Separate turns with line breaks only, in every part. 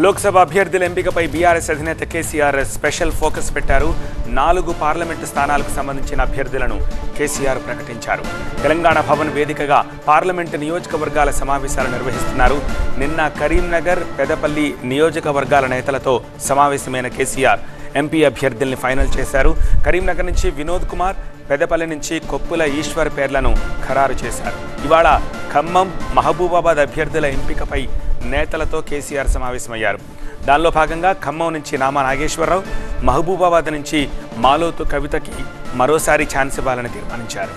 లోక్సభ అభ్యర్థుల ఎంపికపై బీఆర్ఎస్ అధినేత కేసీఆర్ స్పెషల్ ఫోకస్ పెట్టారు. 4 పార్లమెంటు స్థానాలకు సంబంధించిన అభ్యర్థులను కేసీఆర్ ప్రకటించారు. తెలంగాణ భవన్ వేదికగా పార్లమెంటు నియోజకవర్గాల సమావేశాలు నిర్వహిస్తున్నారు. నిన్న కరీంనగర్, పెదపల్లి నియోజకవర్గాల నేతలతో సమావేశమైన కేసీఆర్ ఎంపీ అభ్యర్థుల్ని ఫైనల్ చేశారు. కరీంనగర్ నుంచి వినోద్ కుమార్, పెదపల్లి నుంచి కొప్పుల ఈశ్వర్ పేర్లను ఖరారు చేశారు. ఇవాళ ఖమ్మం, మహబూబాబాద్ అభ్యర్థుల ఎంపికపై నేతలతో కేసీఆర్ సమావేశమయ్యారు. దానిలో భాగంగా ఖమ్మం నుంచి నామా నాగేశ్వరరావు, మహబూబాబాద్ నుంచి మాలోతు కవితకి మరోసారి ఛాన్స్ ఇవ్వాలని తీర్మానించారు.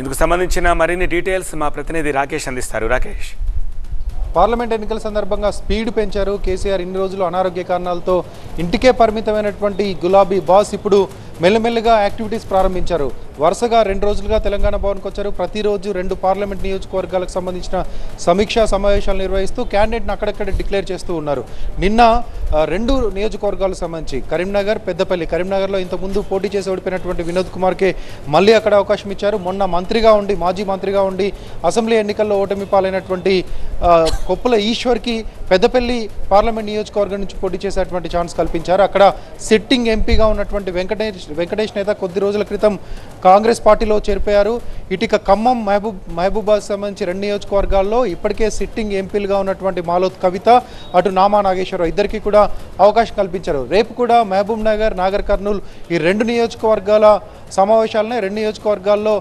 ఇందుకు సంబంధించిన మరిన్ని డీటెయిల్స్ మా ప్రతినిధి రాకేష్ అందిస్తారు. రాకేష్,
పార్లమెంట్ ఎన్నికల సందర్భంగా స్పీడ్ పెంచారు కేసీఆర్. ఇన్ని రోజులు అనారోగ్య కారణాలతో ఇంటికే పరిమితమైనటువంటి గులాబీ బాస్ ఇప్పుడు మెల్లమెల్లగా యాక్టివిటీస్ ప్రారంభించారు. వరుసగా 2 రోజులుగా తెలంగాణ భవన్కి వచ్చారు. ప్రతిరోజు 2 పార్లమెంట్ నియోజకవర్గాలకు సంబంధించిన సమీక్షా సమావేశాలు నిర్వహిస్తూ క్యాండిడేట్ని అక్కడక్కడ డిక్లేర్ చేస్తూ ఉన్నారు. నిన్న 2 నియోజకవర్గాలకు సంబంధించి కరీంనగర్, పెద్దపల్లి. కరీంనగర్లో ఇంతకుముందు పోటీ చేసి ఓడిపోయినటువంటి వినోద్ కుమార్కే మళ్ళీ అక్కడ అవకాశం ఇచ్చారు. మొన్న మాజీ మంత్రిగా ఉండి అసెంబ్లీ ఎన్నికల్లో ఓటమి పాలైనటువంటి కొప్పుల ఈశ్వర్కి పెద్దపల్లి పార్లమెంట్ నియోజకవర్గం నుంచి పోటీ చేసేటువంటి ఛాన్స్ కల్పించారు. అక్కడ సిట్టింగ్ ఎంపీగా ఉన్నటువంటి వెంకటేష్ నేత కొద్ది రోజుల క్రితం కాంగ్రెస్ పార్టీలో చేరిపోయారు. ఇటుక ఖమ్మం, మహబూబాబాద్ సంబంధించి 2 నియోజకవర్గాల్లో ఇప్పటికే సిట్టింగ్ ఎంపీలుగా ఉన్నటువంటి మాలోత్ కవిత, అటు నామా నాగేశ్వరరావు ఇద్దరికి కూడా అవకాశం కల్పించారు. రేపు కూడా మహబూబ్ నగర్, నాగర్ కర్నూల్ ఈ 2 నియోజకవర్గాల సమావేశాలనే 2 నియోజకవర్గాల్లో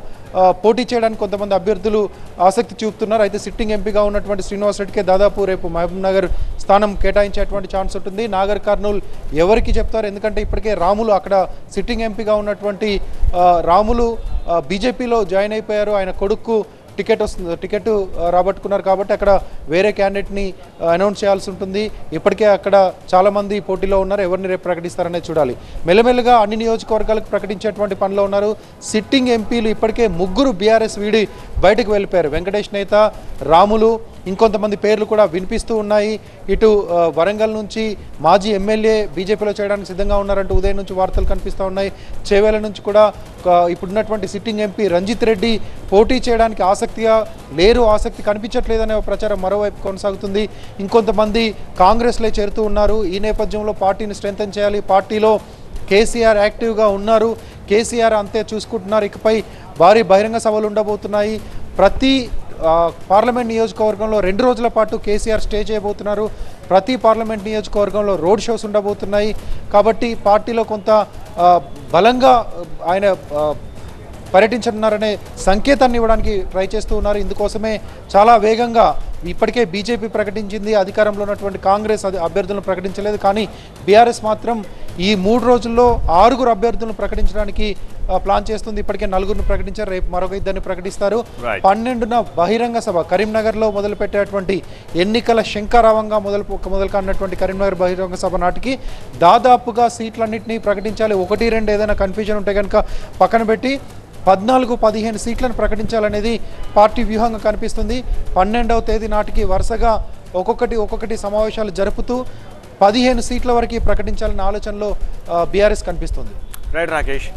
పోటీ చేయడానికి కొంతమంది అభ్యర్థులు ఆసక్తి చూపుతున్నారు. అయితే సిట్టింగ్ ఎంపీగా ఉన్నటువంటి శ్రీనివాస్ రెడ్డికే దాదాపు రేపు మహబూబ్ నగర్ స్థానం కేటాయించేటువంటి ఛాన్స్ ఉంటుంది. నాగర్ కర్నూల్ ఎవరికి చెప్తారు? ఎందుకంటే ఇప్పటికే రాములు అక్కడ సిట్టింగ్ ఎంపీగా ఉన్నటువంటి రాములు బీజేపీలో జాయిన్ అయిపోయారు. ఆయన కొడుకు టికెట్ రాబట్టుకున్నారు కాబట్టి అక్కడ వేరే క్యాండిడేట్ని అనౌన్స్ చేయాల్సి ఉంటుంది. ఇప్పటికే అక్కడ చాలామంది పోటీలో ఉన్నారు. ఎవరిని రేపు ప్రకటిస్తారనేది చూడాలి. మెల్లమెల్లగా అన్ని నియోజకవర్గాలకు ప్రకటించేటువంటి పనిలో ఉన్నారు. సిట్టింగ్ ఎంపీలు ఇప్పటికే 3 బీఆర్ఎస్ వీడి బయటకు వెళ్ళిపోయారు. వెంకటేష్ నేత, రాములు, ఇంకొంతమంది పేర్లు కూడా వినిపిస్తూ ఉన్నాయి. ఇటు వరంగల్ నుంచి మాజీ ఎమ్మెల్యే బీజేపీలో చేయడానికి సిద్ధంగా ఉన్నారంటూ ఉదయం నుంచి వార్తలు కనిపిస్తూ ఉన్నాయి. చేవేల నుంచి కూడా ఇప్పుడున్నటువంటి సిట్టింగ్ ఎంపీ రంజిత్ రెడ్డి పోటీ చేయడానికి ఆసక్తి కనిపించట్లేదనే ప్రచారం మరోవైపు కొనసాగుతుంది. ఇంకొంతమంది కాంగ్రెస్లో చేరుతూ ఉన్నారు. ఈ నేపథ్యంలో పార్టీని స్ట్రెంథెన్ చేయాలి. పార్టీలో కేసీఆర్ యాక్టివ్గా ఉన్నారు. కేసీఆర్ అంతే చూసుకుంటున్నారు. ఇకపై భారీ బహిరంగ సభలు ఉండబోతున్నాయి. ప్రతి పార్లమెంట్ నియోజకవర్గంలో 2 రోజుల పాటు కేసీఆర్ స్టే చేయబోతున్నారు. ప్రతి పార్లమెంట్ నియోజకవర్గంలో రోడ్ షోస్ ఉండబోతున్నాయి. కాబట్టి పార్టీలో కొంత బలంగా ఆయన పర్యటించనున్నారనే సంకేతాన్ని ఇవ్వడానికి ట్రై చేస్తూ ఉన్నారు. ఇందుకోసమే చాలా వేగంగా ఇప్పటికే బీజేపీ ప్రకటించింది. అధికారంలో ఉన్నటువంటి కాంగ్రెస్ అభ్యర్థులను ప్రకటించలేదు. కానీ బీఆర్ఎస్ మాత్రం ఈ 3 రోజుల్లో 6 అభ్యర్థులను ప్రకటించడానికి ప్లాన్ చేస్తుంది. ఇప్పటికే 4 ప్రకటించారు. రేపు మరొక 2 ప్రకటిస్తారు. 12న బహిరంగ సభ కరీంనగర్లో మొదలుపెట్టేటువంటి ఎన్నికల శంఖారావంగా మొదలు కానటువంటి కరీంనగర్ బహిరంగ సభ నాటికి దాదాపుగా సీట్లన్నింటినీ ప్రకటించాలి. 1-2 ఏదైనా కన్ఫ్యూజన్ ఉంటే కనుక పక్కన పెట్టి 14-15 సీట్లను ప్రకటించాలనేది పార్టీ వ్యూహంగా కనిపిస్తుంది. 12వ తేదీ నాటికి వరుసగా ఒక్కొక్కటి సమావేశాలు జరుపుతూ 15 సీట్ల వరకు ప్రకటించాలనే ఆలోచనలో బీఆర్ఎస్ కనిపిస్తుంది.
రైట్ రాకేష్.